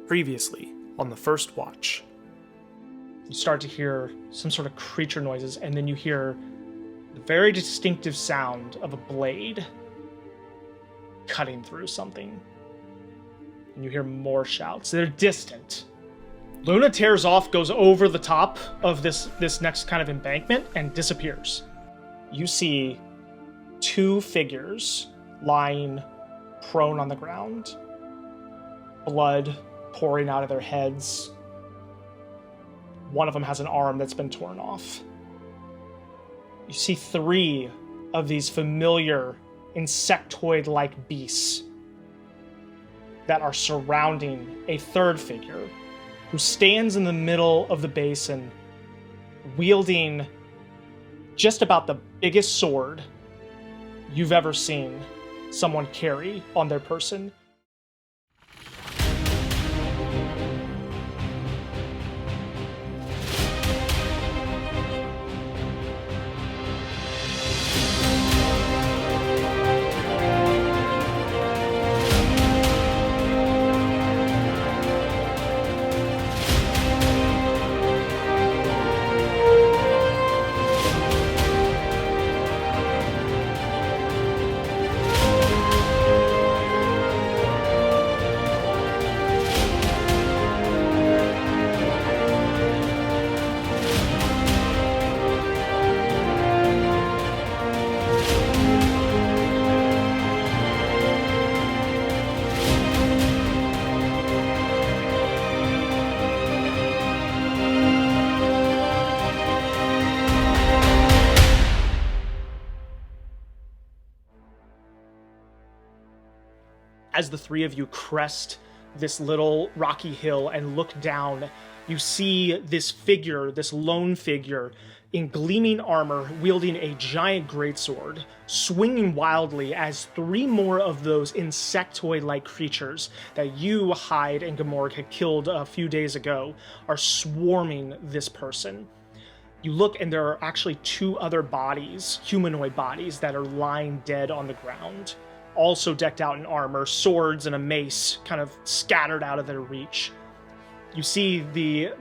Previously, on the first watch, you start to hear some sort of creature noises, and then you hear the very distinctive sound of a blade cutting through something. And you hear more shouts. They're distant. Luna tears off, goes over the top of this next kind of embankment, and disappears. You see two figures lying prone on the ground, blood pouring out of their heads. One of them has an arm that's been torn off. You see three of these familiar insectoid-like beasts that are surrounding a third figure who stands in the middle of the basin, wielding just about the biggest sword you've ever seen someone carry on their person. As the three of you crest this little rocky hill and look down, you see this figure, this lone figure, in gleaming armor, wielding a giant greatsword, swinging wildly as three more of those insectoid-like creatures that you, Hyde, and Gamorg had killed a few days ago are swarming this person. You look, and there are actually two other bodies, humanoid bodies, that are lying dead on the ground, also decked out in armor, swords and a mace kind of scattered out of their reach. You see the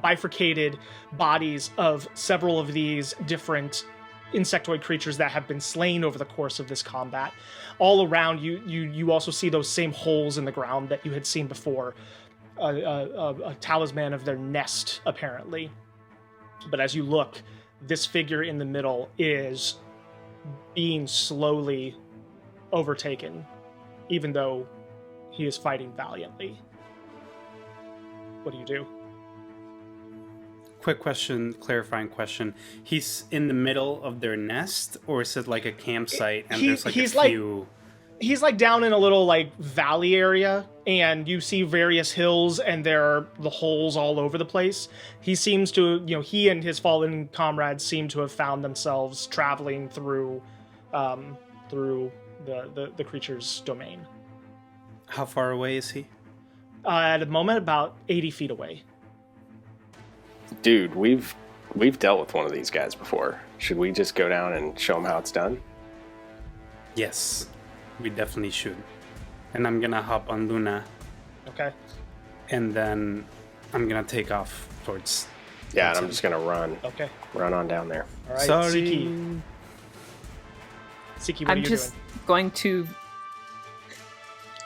bifurcated bodies of several of these different insectoid creatures that have been slain over the course of this combat. All around you also see those same holes in the ground that you had seen before, a talisman of their nest, apparently. But as you look, this figure in the middle is being slowly overtaken, even though he is fighting valiantly. What do you do? Quick question, clarifying question. He's in the middle of their nest, or is it like a campsite and there's like a few... He's like down in a little like valley area, and you see various hills, and there are the holes all over the place. He seems to, he and his fallen comrades seem to have found themselves traveling through the creature's domain. How far away is he? At the moment, about 80 feet away. Dude, we've dealt with one of these guys before. Should we just go down and show him how it's done? Yes, we definitely should. And I'm gonna hop on Luna. Okay. And then I'm gonna take off towards... Yeah, and I'm just gonna run. Okay. Run on down there. All right, Sorry. Siki, what are you doing? Going to...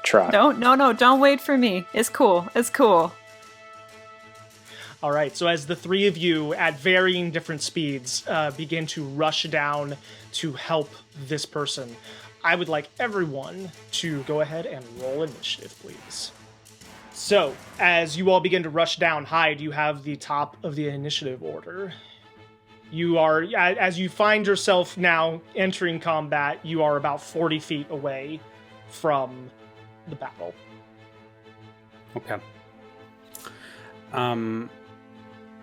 Try. No, don't wait for me. It's cool. All right, so as the three of you, at varying different speeds, begin to rush down to help this person, I would like everyone to go ahead and roll initiative, please. So, as you all begin to rush down, Hyde, you have the top of the initiative order. You are, as you find yourself now entering combat, you are about 40 feet away from the battle. Okay.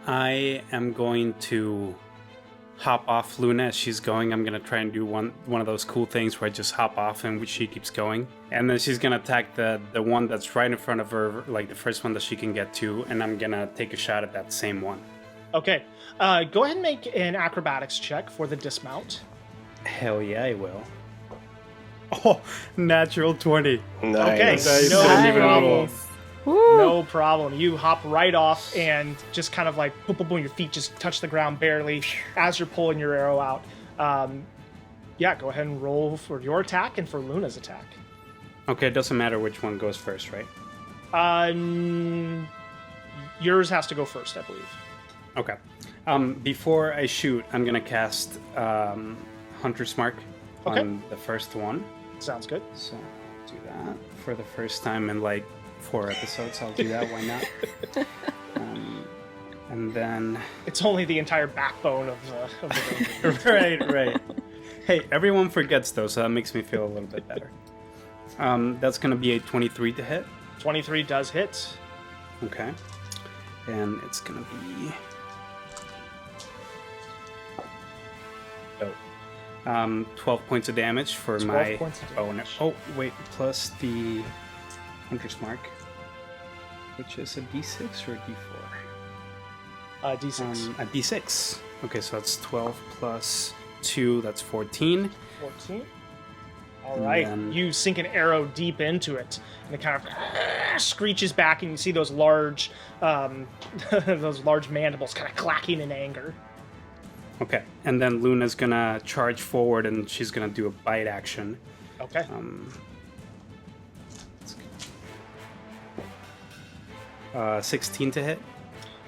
I am going to hop off Luna as she's going. I'm going to try and do one of those cool things where I just hop off and she keeps going. And then she's going to attack the one that's right in front of her, like the first one that she can get to, and I'm going to take a shot at that same one. Okay. Go ahead and make an acrobatics check for the dismount. Hell yeah, I will. Oh, natural 20. Nice. Okay, no problem. Woo. No problem. You hop right off and just kind of like boom, boom, boom. Your feet just touch the ground barely as you're pulling your arrow out. Yeah, go ahead and roll for your attack and for Luna's attack. Okay, it doesn't matter which one goes first, right? Yours has to go first, I believe. Okay. Before I shoot, I'm gonna cast Hunter's Mark on the first one. Sounds good. So do that for the first time in like 4 episodes. I'll do that. Why not? And then It's only the entire backbone of the right. Hey, everyone forgets though, so that makes me feel a little bit better. That's gonna be a 23 to hit. 23 does hit. Okay. And it's gonna be 12 points of damage for 12 my points of bow. damage. Oh, wait, plus the Hunter's Mark, which is a d6 or a d4? D6. A d6. Okay, so that's 12 plus 2, that's 14. 14. All right. then- You sink an arrow deep into it, and it kind of screeches back, and you see those large mandibles kind of clacking in anger. Okay, and then Luna's gonna charge forward and she's gonna do a bite action. Okay. 16 to hit.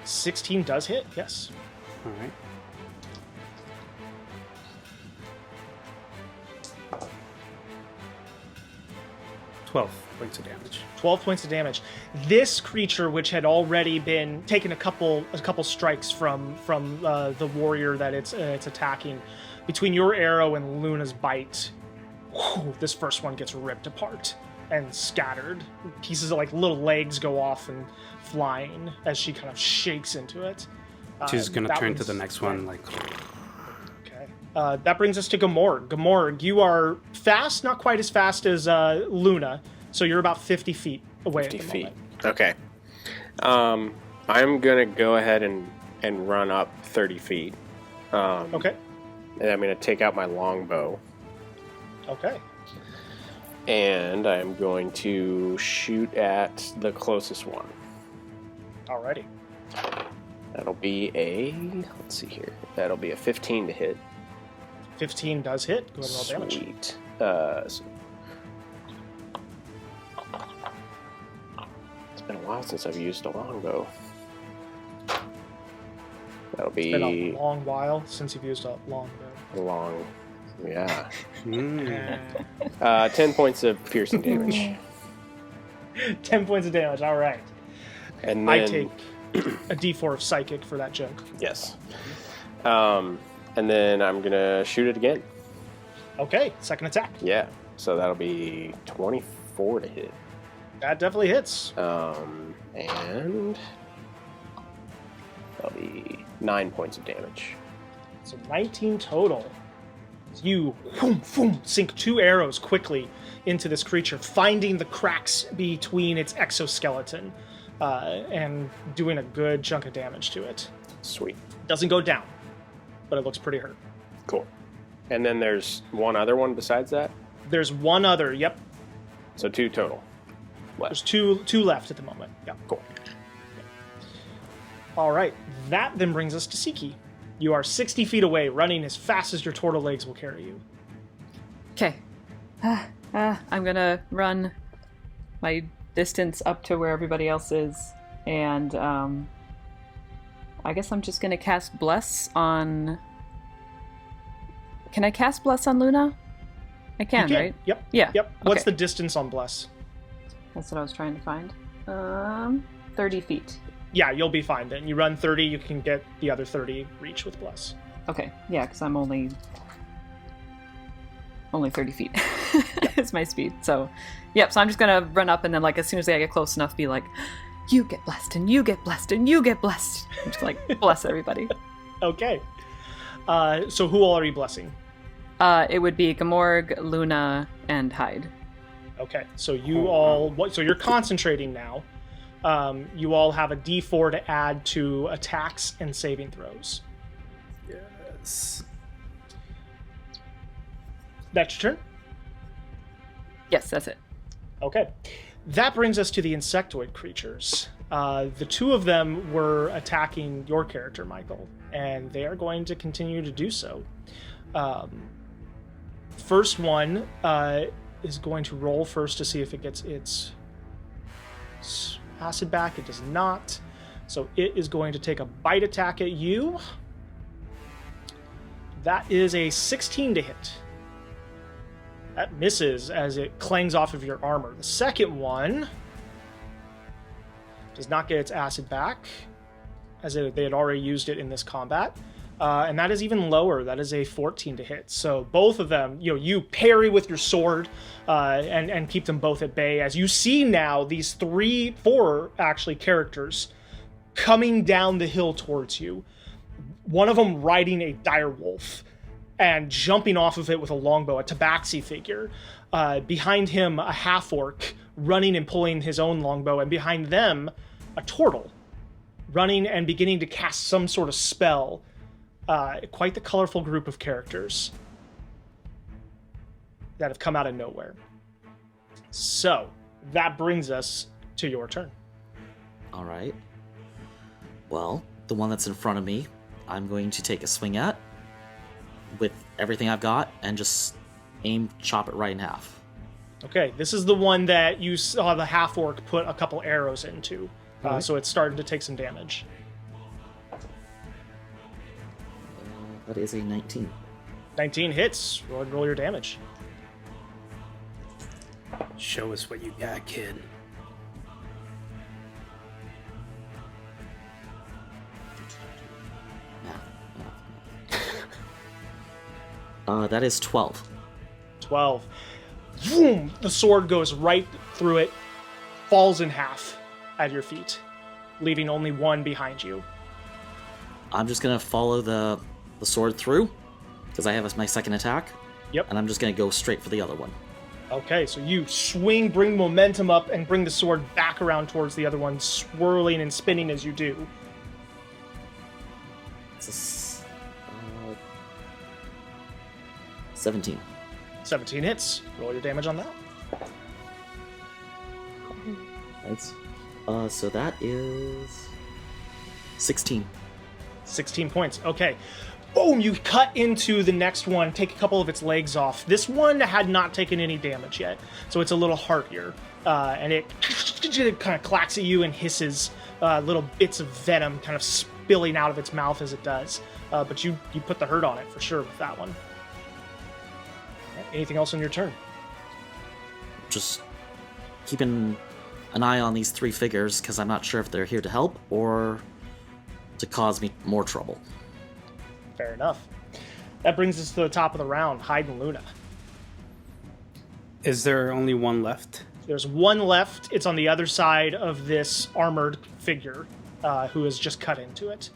16 does hit. Yes. All right. $12 points of damage. 12 points of damage. This creature, which had already been taken a couple strikes from the warrior that it's attacking, between your arrow and Luna's bite, this first one gets ripped apart and scattered. Pieces of like little legs go off and flying as she kind of shakes into it. She's gonna that turn to one's- the next one like. Okay. That brings us to Gamorg. Gamorg, you are fast, not quite as fast as Luna, so you're about 50 feet away 50 at the feet. moment. Okay. I'm gonna go ahead and run up 30 feet. Okay. And I'm gonna take out my longbow, Okay. and I'm going to shoot at the closest one. Alrighty. That'll be let's see here. That'll be a 15 to hit. 15 does hit. Go ahead and roll damage. Sweet. It's been a while since I've used a longbow. That'll It's been a be long while since you've used a longbow. a long. Yeah. Mm. 10 points of piercing damage. 10 points of damage. All right. And then, I take a d4 of psychic for that junk. Yes. And then I'm gonna shoot it again. Okay. Second attack. Yeah. So that'll be 24 to hit. That definitely hits. And that'll be 9 points of damage. So 19 total. You sink 2 arrows quickly into this creature, finding the cracks between its exoskeleton and doing a good chunk of damage to it. Sweet. Doesn't go down, but it looks pretty hurt. Cool. And then there's one other one besides that? There's one other. Yep. So 2 total. There's two left at the moment. Yep. Cool. All right. That then brings us to Siki. You are 60 feet away, running as fast as your turtle legs will carry you. Okay. I'm gonna run my distance up to where everybody else is, and I guess I'm just gonna cast Bless on. Can I cast Bless on Luna? I can, You right? Yep. Yeah. Yep. What's Okay. the distance on Bless? That's what I was trying to find. 30 feet. Yeah, you'll be fine then. You run 30, you can get the other 30 reach with Bless. Okay, yeah, because I'm only 30 feet. It's my speed. So, yep. So I'm just gonna run up, and then like as soon as I get close enough, be like, "You get blessed, and you get blessed, and you get blessed." And just like bless everybody. Okay. So who all are you blessing? It would be Gamorg, Luna, and Hyde. Okay. So you all. So you're concentrating now. You all have a D4 to add to attacks and saving throws. Yes. That's your turn. Yes, that's it. Okay. That brings us to the insectoid creatures. The two of them were attacking your character, Michael, and they are going to continue to do so. First one is going to roll first to see if it gets its acid back. It does not. So it is going to take a bite attack at you. That is a 16 to hit. That misses as it clangs off of your armor. The second one does not get its acid back, as they had already used it in this combat. And that is even lower. That is a 14 to hit. So both of them, you parry with your sword and keep them both at bay. As you see now, these four actually characters coming down the hill towards you. One of them riding a dire wolf and jumping off of it with a longbow, a tabaxi figure. Behind him, a half-orc running and pulling his own longbow, and behind them, a turtle running and beginning to cast some sort of spell. Quite the colorful group of characters that have come out of nowhere. So, that brings us to your turn. All right. Well, the one that's in front of me, I'm going to take a swing at with everything I've got and just chop it right in half. Okay, this is the one that you saw the half-orc put a couple arrows into. So it's starting to take some damage. That is a 19. 19 hits. Roll your damage. Show us what you got, kid. That is 12. 12. Vroom! The sword goes right through it, falls in half at your feet, leaving only one behind you. I'm just going to follow the sword through, because I have my second attack. Yep. And I'm just going to go straight for the other one. Okay, so you swing, bring momentum up, and bring the sword back around towards the other one, swirling and spinning as you do. It's 17. 17 hits. Roll your damage on that. Thanks. So that is 16. 16 points. Okay. Boom! You cut into the next one, take a couple of its legs off. This one had not taken any damage yet, so it's a little heartier. And it kind of clacks at you and hisses little bits of venom kind of spilling out of its mouth as it does. But you put the hurt on it for sure with that one. Right, anything else on your turn? Just keeping an eye on these three figures, because I'm not sure if they're here to help or to cause me more trouble. Fair enough. That brings us to the top of the round. Hyde and Luna. Is there only one left? There's one left. It's on the other side of this armored figure who has just cut into it.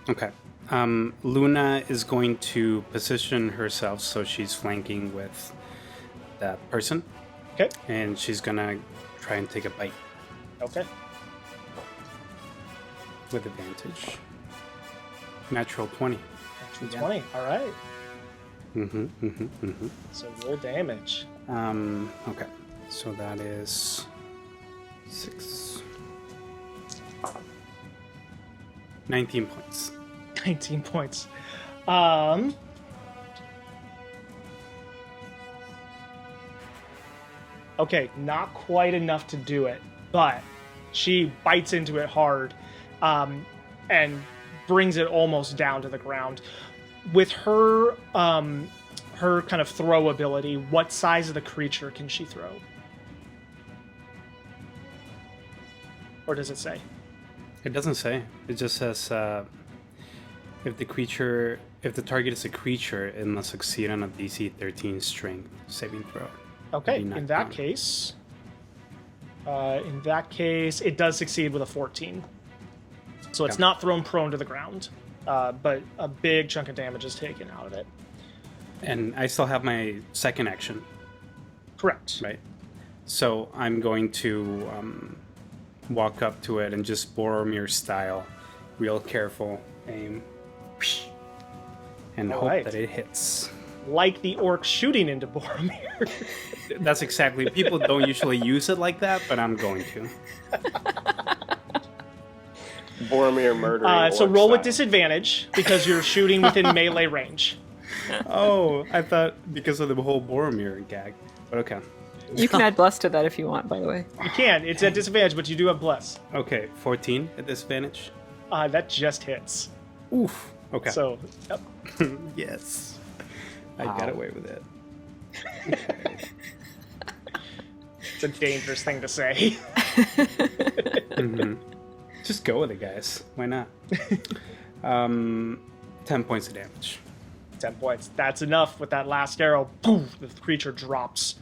Okay. Luna is going to position herself so she's flanking with that person. Okay. And she's going to try and take a bite. Okay. With advantage. Natural 20. Natural 20. All right. Mm-hmm. So roll damage. Okay. So that is 6. 19 points. 19 points. Okay, not quite enough to do it, but she bites into it hard and brings it almost down to the ground. With her her kind of throw ability, what size of the creature can she throw? Or does it say? It doesn't say. It just says if the target is a creature, it must succeed on a DC 13 strength saving throw. Okay, in that case, it does succeed with a 14. So it's not thrown prone to the ground, but a big chunk of damage is taken out of it. And I still have my second action. Correct. Right. So I'm going to walk up to it and just Boromir style, real careful aim, and hope that it hits. like the orc shooting into Boromir. That's exactly. People don't usually use it like that, but I'm going to. Boromir murdering. So orc roll with style. disadvantage because you're shooting within melee range. Oh, I thought because of the whole Boromir gag. But okay. You can add bless to that if you want, by the way. You can. It's at disadvantage, but you do have bless. Okay, 14 at disadvantage. That just hits. Oof. Okay. So, yep. Yes. I got away with it. It's a dangerous thing to say. Just go with it, guys. Why not? 10 points of damage. 10 points. That's enough. With that last arrow, poof, the creature drops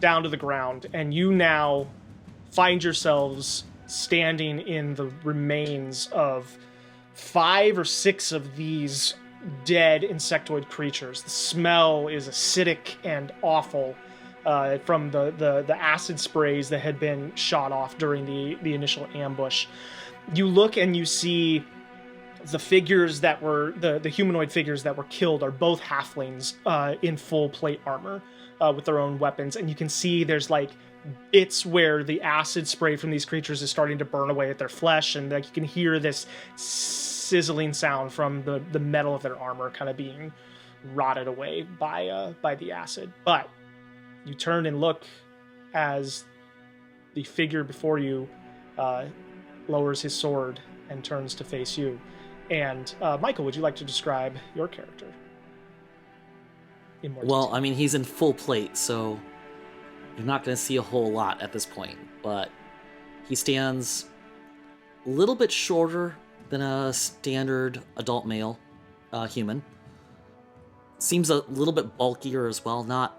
down to the ground, and you now find yourselves standing in the remains of 5 or 6 of these dead insectoid creatures. The smell is acidic and awful from the acid sprays that had been shot off during the initial ambush. You look and you see the figures that were the humanoid figures that were killed are both halflings in full plate armor with their own weapons, and you can see there's like bits where the acid spray from these creatures is starting to burn away at their flesh, and like you can hear this sizzling sound from the metal of their armor kind of being rotted away by the acid. But you turn and look as the figure before you lowers his sword and turns to face you. And Michael, would you like to describe your character in more Well, detail? I mean, he's in full plate, so you're not going to see a whole lot at this point. But he stands a little bit shorter than a standard adult male human. Seems a little bit bulkier as well, not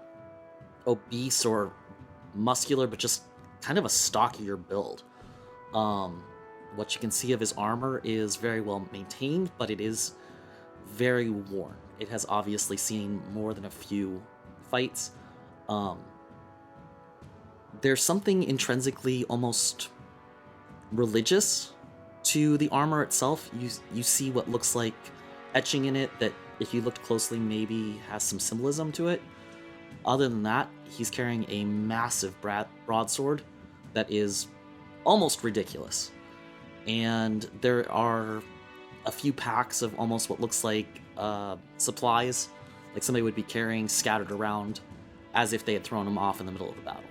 obese or muscular, but just kind of a stockier build. What you can see of his armor is very well maintained, but it is very worn. It has obviously seen more than a few fights. There's something intrinsically almost religious to the armor itself. You see what looks like etching in it that, if you looked closely, maybe has some symbolism to it. Other than that, he's carrying a massive broadsword that is almost ridiculous. And there are a few packs of almost what looks like supplies, like somebody would be carrying scattered around as if they had thrown them off in the middle of the battle.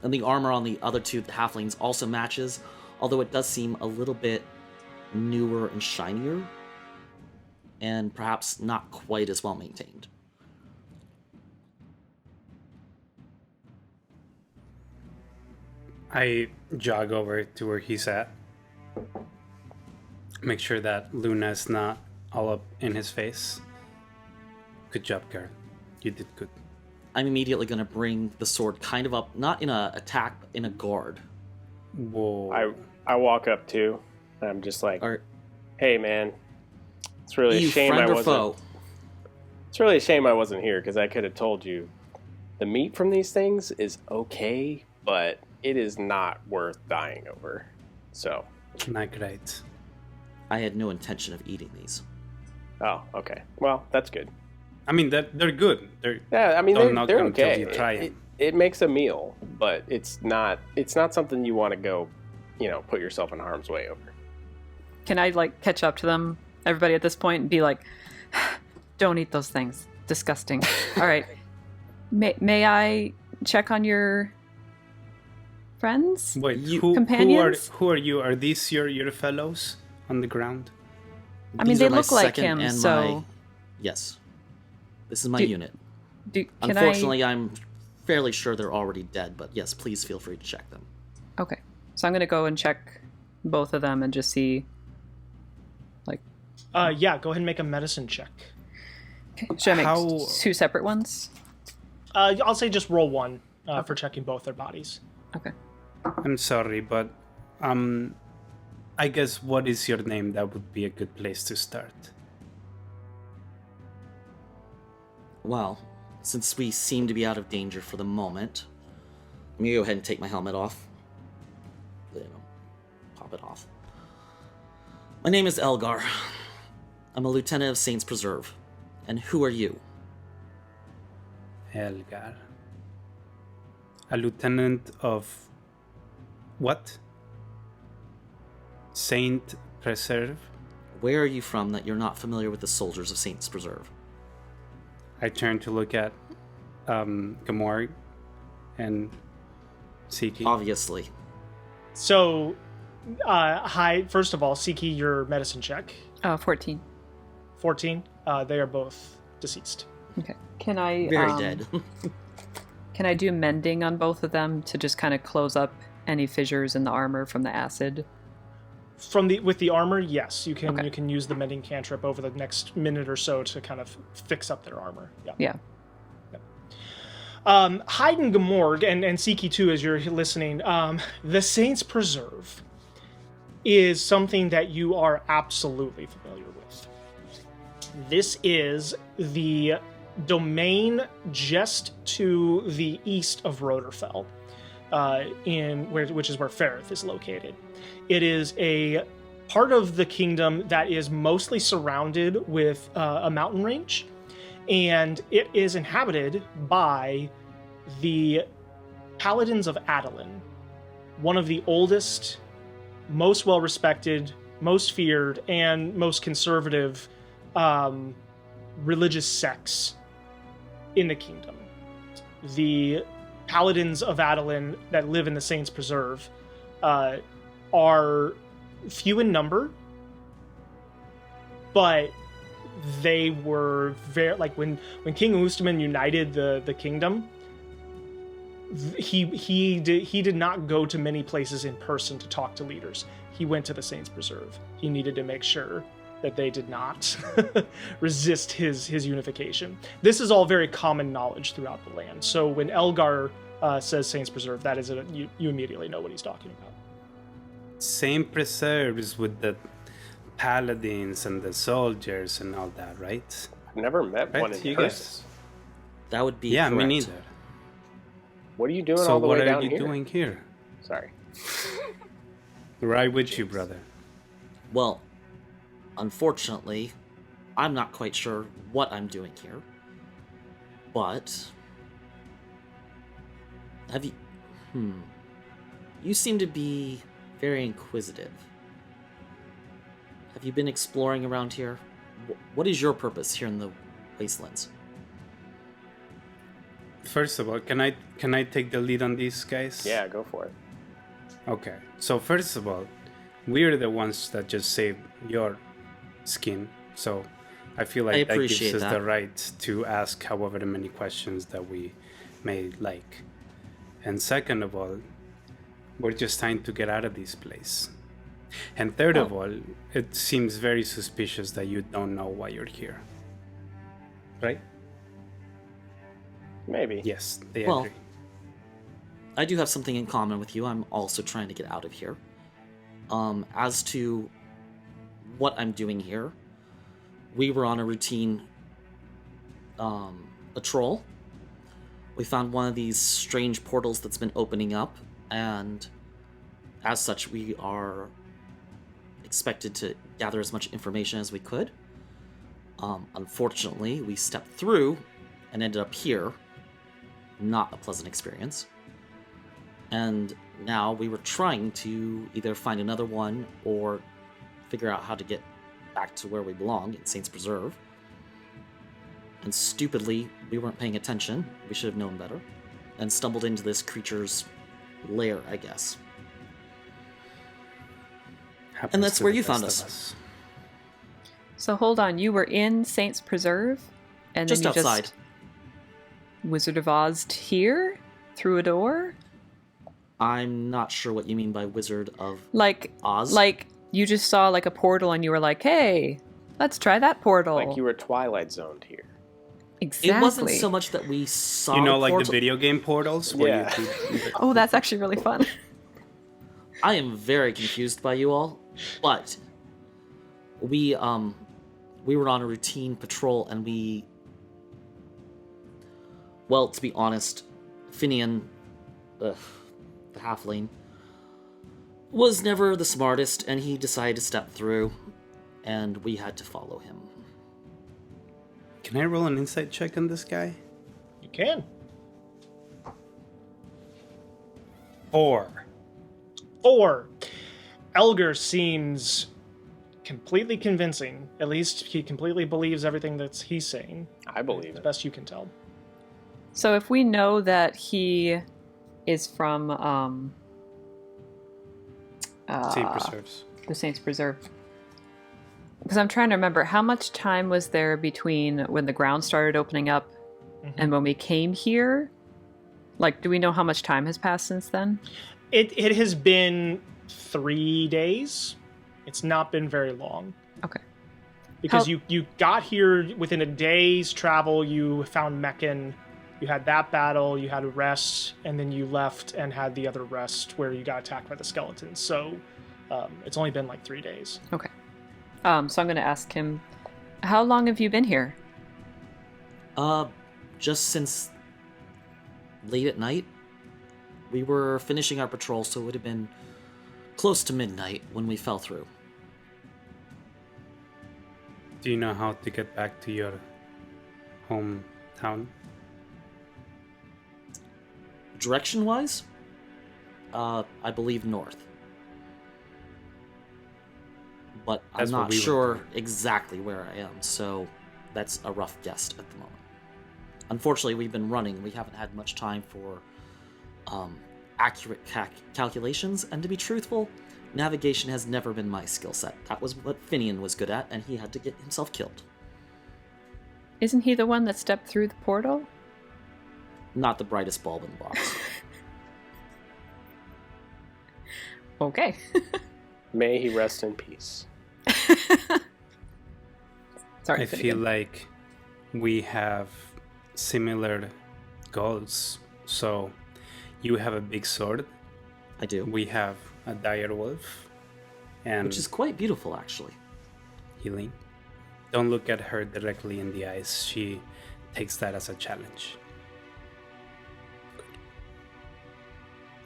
And the armor on the other two halflings also matches, although it does seem a little bit newer and shinier, and perhaps not quite as well maintained. I jog over to where he's at. Make sure that Luna's not all up in his face. Good job, Garrett. You did good. I'm immediately going to bring the sword kind of up, not in a attack, but in a guard. Whoa. I walk up too, and I'm just like, Or, "Hey, man, it's really you a shame I friend or wasn't. foe? It's really a shame I wasn't here because I could have told you, the meat from these things is okay, but it is not worth dying over. So, Not great. I had no intention of eating these. oh, okay. Well, that's good. I mean, they're good. Yeah, I mean I'm not they're gonna tell okay. you, try It makes a meal, but it's not something you want to go, put yourself in harm's way over. Can I like catch up to them, everybody at this point, and be like, "Don't eat those things. Disgusting." All right. May I check on your friends? Wait, You- Companions? who are you? Are these your fellows on the ground? I mean, These they are my look like second him, and so- my... Yes. This is my Do- unit. Can Unfortunately, I'm fairly sure they're already dead, but yes, please feel free to check them. Okay. So I'm gonna go and check both of them and just see. Yeah, go ahead and make a medicine check. Should I make How- two separate ones? I'll say just roll one for checking both their bodies. Okay. I'm sorry, but I guess what is your name? That would be a good place to start. Well, since we seem to be out of danger for the moment, let me go ahead and take my helmet off. Pop it off. My name is Elgar. I'm a lieutenant of Saints Preserve. And who are you? Elgar. A lieutenant of what? Saint Preserve? Where are you from that you're not familiar with the soldiers of Saint's Preserve? I turn to look at Gamorg and Siki. Obviously. So, hi. First of all, Siki, your medicine check. 14. 14. They are both deceased. Okay. Can I Very dead. Can I do mending on both of them to just kind of close up any fissures in the armor from the acid? With the armor, yes, you can. Okay. You can use the mending cantrip over the next minute or so to kind of fix up their armor. Yeah. Hyde and Gamorg, and Siki too, as you're listening, the Saints Preserve is something that you are absolutely familiar with. This is the domain just to the east of Roderfell, which is where Ferrith is located. It is a part of the kingdom that is mostly surrounded with a mountain range, and it is inhabited by the Paladins of Adolin, one of the oldest, most well-respected, most feared, and most conservative religious sects in the kingdom. The Paladins of Adolin that live in the Saints' Preserve are few in number, but they were very, like, when King Ustaman united the kingdom, he did not go to many places in person to talk to leaders. He went to the Saints' Preserve. He needed to make sure that they did not resist his unification. This is all very common knowledge throughout the land. So when Elgar says Saints' Preserve, that is you immediately know what he's talking about. Saint Preserves with the paladins and the soldiers and all that, right? I've never met Right, one in you person. guys? That would be Yeah, me correct. neither. What are you doing So all the what way are down you here? doing here? Sorry. Right with you, brother. Well, unfortunately, I'm not quite sure what I'm doing here. But have you you seem to be very inquisitive. Have you been exploring around here? What is your purpose here in the Wastelands? First of all, can I take the lead on these guys? Yeah, go for it. Okay. So first of all, we're the ones that just saved your skin. So I feel like that gives appreciate us that. the right to ask however many questions that we may like. And second of all, we're just trying to get out of this place. And third of all, it seems very suspicious that you don't know why you're here. Right? Maybe. Yes, they Well, agree. I do have something in common with you. I'm also trying to get out of here. As to what I'm doing here, we were on a routine patrol. We found one of these strange portals that's been opening up, and as such, we are expected to gather as much information as we could. Unfortunately, we stepped through and ended up here. Not a pleasant experience. And now we were trying to either find another one or figure out how to get back to where we belong in Saints Preserve. And stupidly, we weren't paying attention. We should have known better. And stumbled into this creature's lair, I guess. Happens and that's to where the you found best of us. So hold on, you were in Saints Preserve, and Just then you outside. just Wizard of Oz'd here through a door. I'm not sure what you mean by Wizard of Like Oz. Like you just saw like a portal, and you were like, "Hey, let's try that portal." Like you were Twilight Zoned here. Exactly. It wasn't so much that we saw You know, the like portal. the video game portals where Yeah. you do Oh, that's actually really fun. I am very confused by you all, but we were on a routine patrol, and well, to be honest, Finian, the halfling, was never the smartest, and he decided to step through, and we had to follow him. Can I roll an insight check on this guy? You can. 4. 4. Elgar seems completely convincing. At least he completely believes everything that he's saying. I believe As it. best you can tell. So if we know that he is from Saint Preserves. the Saints Preserve, because I'm trying to remember how much time was there between when the ground started opening up and when we came here. Like, do we know how much time has passed since then? It has been 3 days. It's not been very long. Okay. Because you got here within a day's travel. You found Meccan. You had that battle. You had a rest, and then you left and had the other rest where you got attacked by the skeletons. So it's only been like 3 days. Okay. So I'm going to ask him, how long have you been here? Just since late at night. We were finishing our patrol, so it would have been close to midnight when we fell through. Do you know how to get back to your hometown? Direction-wise, I believe north. But That's I'm what not we were sure doing. exactly where I am, so that's a rough guess at the moment. Unfortunately, we've been running. We haven't had much time for accurate calculations, and to be truthful, navigation has never been my skill set. That was what Finian was good at, and he had to get himself killed. Isn't he the one that stepped through the portal? Not the brightest bulb in the box. Okay. May he rest in peace. Sorry. I feel like we have similar goals. So you have a big sword. I do. We have a dire wolf. And Which is quite beautiful, actually. healing. Don't look at her directly in the eyes. She takes that as a challenge.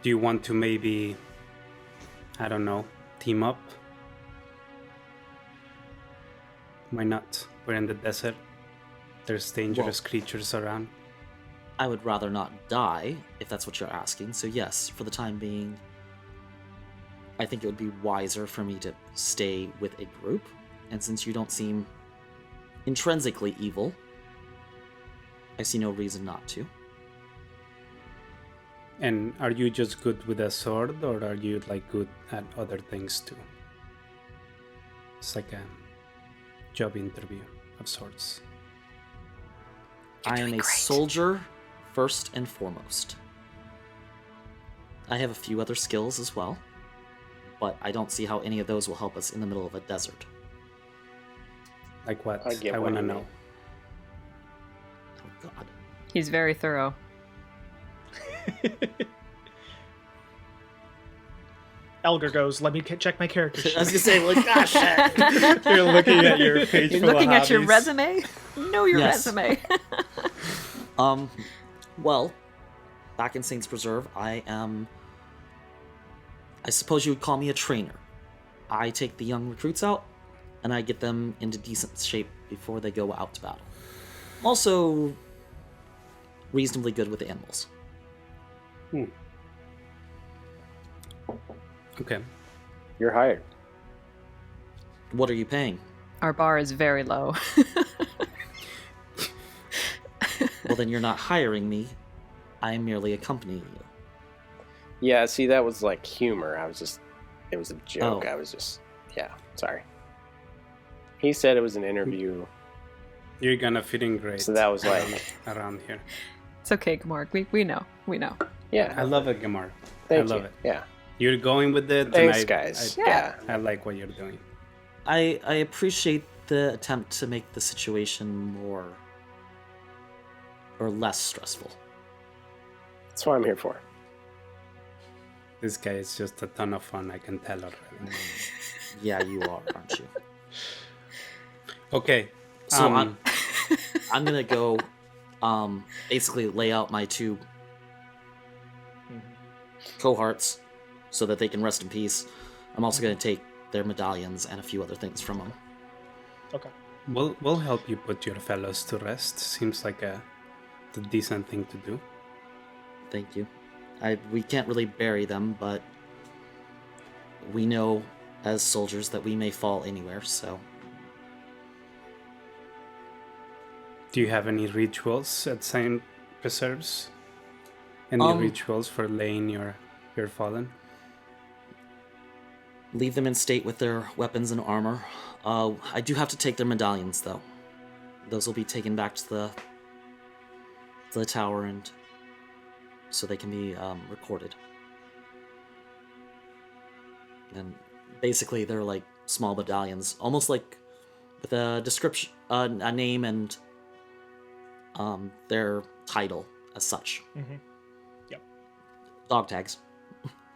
Do you want to maybe, I don't know, team up? Why not? We're in the desert. There's dangerous creatures around. I would rather not die, if that's what you're asking. So yes, for the time being, I think it would be wiser for me to stay with a group. And since you don't seem intrinsically evil, I see no reason not to. And are you just good with a sword, or are you like good at other things too? It's like a job interview of sorts. I am a soldier first and foremost. I have a few other skills as well, but I don't see how any of those will help us in the middle of a desert. Like what? I get I what want to you know. mean. Oh god. He's very thorough. Elgar goes, let me check my character sheet. I was gonna say, like, gosh, shit. You're looking at your page You're full of looking at your hobbies. resume? Know your Yes. resume. Well, back in Saints Preserve, I suppose you would call me a trainer. I take the young recruits out, and I get them into decent shape before they go out to battle. I'm also reasonably good with animals. Okay. You're hired. What are you paying? Our bar is very low. Well, then you're not hiring me. I am merely accompanying you. Yeah, see, that was like humor. It was a joke. Oh. Yeah, sorry. He said it was an interview, You're gonna fit in great. so that was like, around here. It's okay, Gamorg. We know. We know. yeah. I love it, Gamar. Thank I love you. it. Yeah. You're going with it. Thanks, and guys. I, Yeah. I like what you're doing. I appreciate the attempt to make the situation more or less stressful. That's what I'm here for. This guy is just a ton of fun. I can tell already. Yeah, you are, aren't you? Okay. So I'm gonna go basically lay out my two cohorts so that they can rest in peace. I'm also gonna take their medallions and a few other things from them. Okay. We'll help you put your fellows to rest. Seems like the decent thing to do. Thank you. We can't really bury them, but we know as soldiers that we may fall anywhere, so... Do you have any rituals at Saint Preserves? Any rituals for laying your fallen? Leave them in state with their weapons and armor. I do have to take their medallions, though. Those will be taken back to the tower, and so they can be recorded. And basically, they're like small medallions, almost like with a description, a name, and their title as such. Mm-hmm. Yep. Dog tags.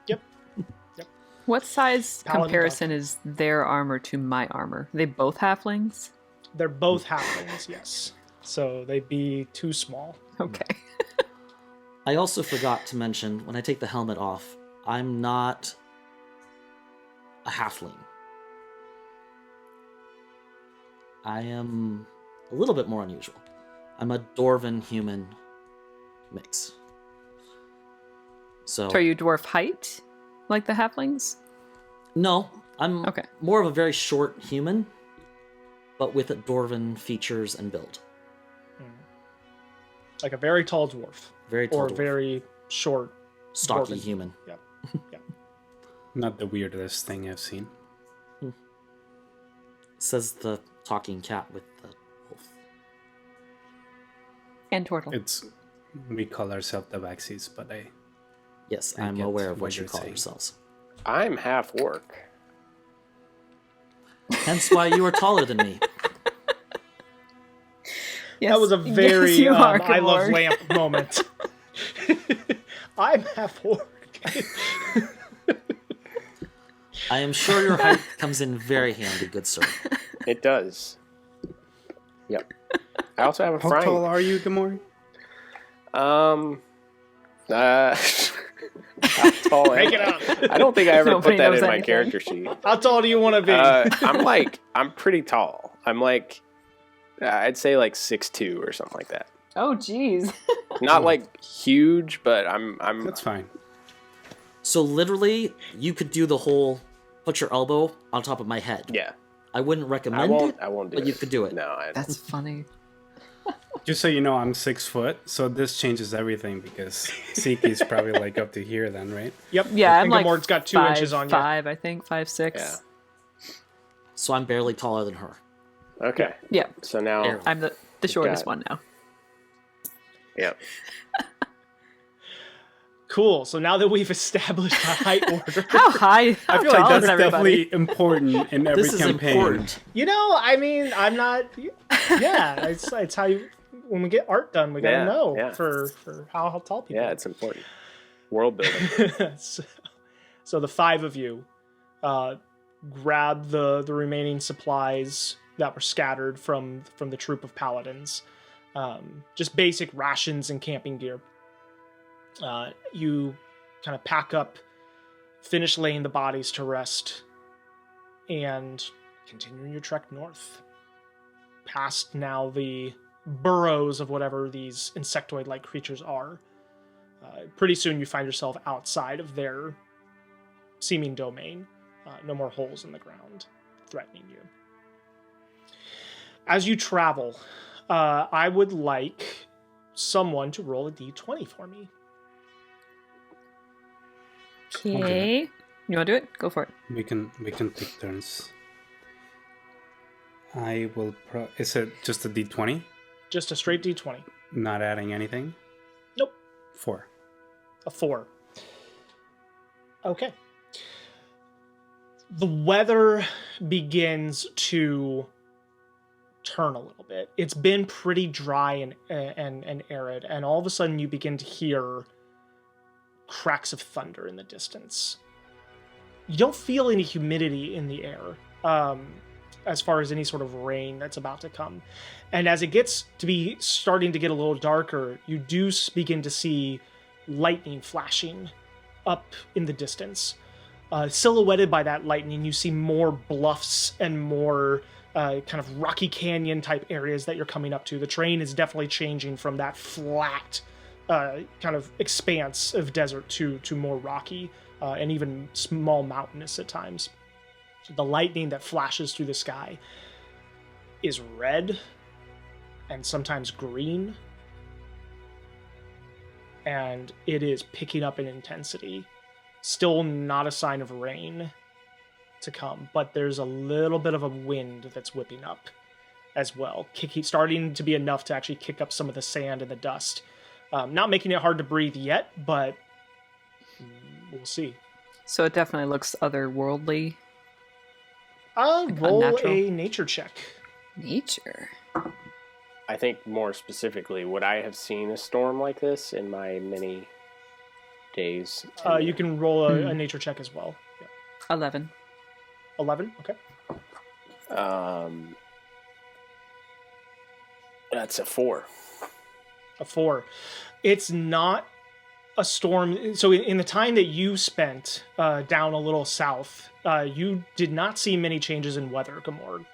Yep. What size Paladin comparison is their armor to my armor? Are they both halflings? They're both halflings, yes. So they'd be too small. Okay. I also forgot to mention, when I take the helmet off, I'm not a halfling. I am a little bit more unusual. I'm a dwarven human mix. So Are you dwarf height, like the halflings? no, I'm Okay. more of a very short human, but with dwarven features and build. Like a very tall dwarf. Very tall Or dwarf. very short, stocky dwarven. human. Yep. Yep. Not the weirdest thing I've seen. Says the talking cat with the wolf. And turtle. We call ourselves the Vaxies, but Yes, I I'm get aware of what what you you're call saying. yourselves. I'm half orc. Hence why you are taller than me. Yes, That was a very yes, you are, I love Gamorg. lamp moment. I'm half orc. I am sure your height comes in very handy, good sir. It does. Yep. I also have a how frying. tall are you, Gamori? How tall am Make it I? up. I don't think I ever Nobody put that knows in my anything. character sheet. How tall do you want to be? I'm pretty tall. I'm like, I'd say like 6'2" or something like that. Oh, jeez. Not like huge, but I'm That's fine. So literally, you could do the whole put your elbow on top of my head. yeah. I wouldn't I recommend won't. it, I won't do but it. you could do it. No, That's funny. Just so you know, I'm 6 foot, so this changes everything because Siki's probably like up to here then, right? Yep. Yeah, I'm and like Gamorg's got 2 5'5", inches on you. I think 5'6". Yeah. So I'm barely taller than her. Okay. Yeah, So now, There. I'm the shortest Got one now. yeah. Cool. So now that we've established a height order, How high? How I feel tall like that's is everybody? definitely important in every This is campaign. important. you know, I mean, I'm not. Yeah, it's how you. When we get art done, we gotta Yeah, know yeah. for how tall people. Yeah, are. it's important. World building. so the 5 of you grab the remaining supplies that were scattered from the troop of paladins, just basic rations and camping gear. You kind of pack up, finish laying the bodies to rest, and continuing your trek north, past now the burrows of whatever these insectoid-like creatures are. Pretty soon you find yourself outside of their seeming domain. No more holes in the ground threatening you. As you travel, I would like someone to roll a d20 for me. Okay. You want to do it? Go for it. We can take turns. I will. Is it just a D20? Just a straight d20. Not adding anything. Nope. 4. A 4. Okay. The weather begins to turn a little bit. It's been pretty dry and arid, and all of a sudden you begin to hear cracks of thunder in the distance. You don't feel any humidity in the air, as far as any sort of rain that's about to come. And as it gets to be starting to get a little darker, you do begin to see lightning flashing up in the distance. Silhouetted by that lightning, you see more bluffs and more kind of rocky canyon type areas that you're coming up to. The terrain is definitely changing from that flat kind of expanse of desert to more rocky and even small mountainous at times. The lightning that flashes through the sky is red and sometimes green, and it is picking up in intensity. Still not a sign of rain to come, but there's a little bit of a wind that's whipping up as well, starting to be enough to actually kick up some of the sand and the dust. Not making it hard to breathe yet, but we'll see. So it definitely looks otherworldly. Roll unnatural. a nature check. Nature. I think more specifically, would I have seen a storm like this in my many days? You can roll a nature check as well. Yeah. 11. 11? Okay. That's a 4. A 4. It's not a storm. So in the time that you spent down a little south, you did not see many changes in weather, Gamord.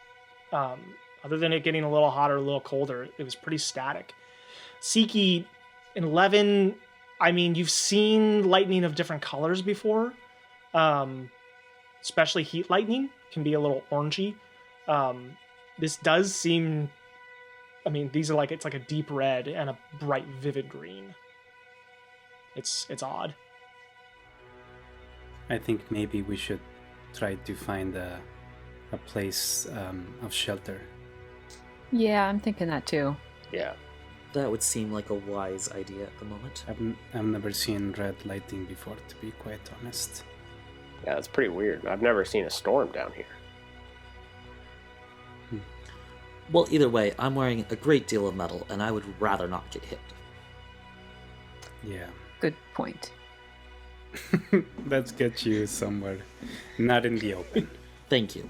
Other than it getting a little hotter, a little colder, it was pretty static. Siki, in 11, I mean, you've seen lightning of different colors before. Especially heat lightning can be a little orangey. This does seem... I mean, these are like, it's like a deep red and a bright, vivid green. It's odd. I think maybe we should try to find a place of shelter. Yeah, I'm thinking that too. Yeah. That would seem like a wise idea at the moment. I've never seen red lightning before, to be quite honest. Yeah, that's pretty weird. I've never seen a storm down here. Well, either way, I'm wearing a great deal of metal, and I would rather not get hit. Yeah. Good point. Let's get you somewhere, not in the open. Thank you.